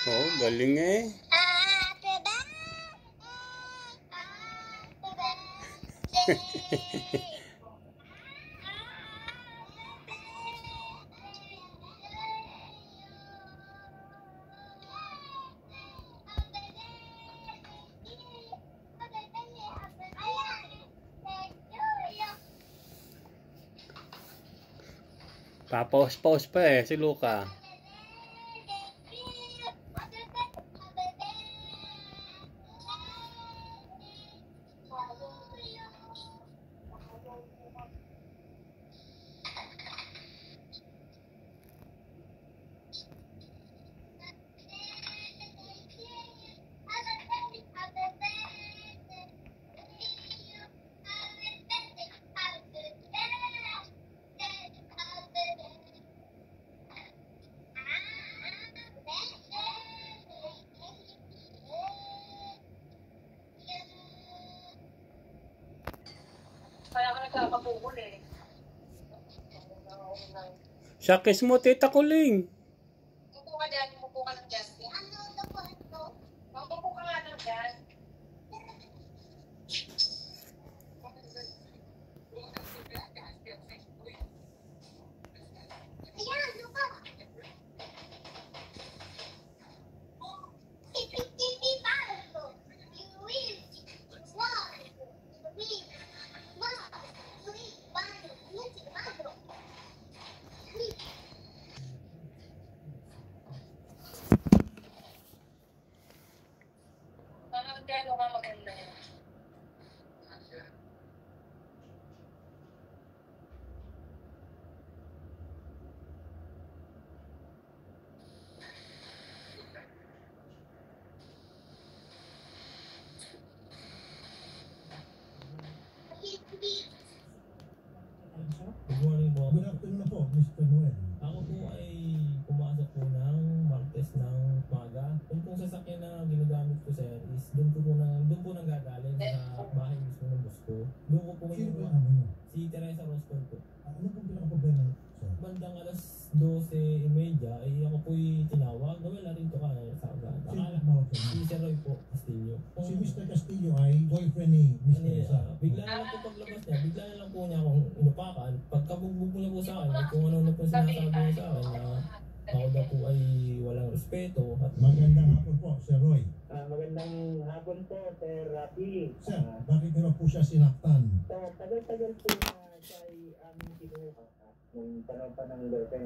Oh, galing eh. Papos-pos pa eh, si Luca. Kaya ka nagkakapugol eh. Sakis mo, Tita Kuling. Mupo ka dyan, mupo ka lang dyan. Mupo ka nga lang dyan. Kaya ka maganda yan. Good morning po. Good afternoon na po, Mr. Noel. Ako po ay pumasok po ng Martes ng maga. Yung pong sasakyan na ginagamit ko, sir, is doon po nang gagaling sa bahay mismo ng boss ko. Doon ko po Sino ba yung ang ano? si Teresa Roston po. Ano pong pinaka-problema, sir? Bandang alas 12:30 ay ako po'y tinawag. Wala rin to ka sa agad. Sino Akala ang tawag sa si inyo? Sir Roy po, Castillo. Si Mr. Castillo ay boyfriend ni Miss Teresa. Bigla na lang po paglabas niya, bigla na lang po niya akong inupakan. Pagkabugbog po niya po sa akin, kung ano po sinasabi niya sa akin na ako daw po ay walang respeto. At Magandang hapon po, Sir Roy. Magandang hapon po, Sir Rafi. Sir, bakit nyo po siya sinaktan? Tagal-tagal po na siya ay aming kinuha nung panahon pa ng girlfriend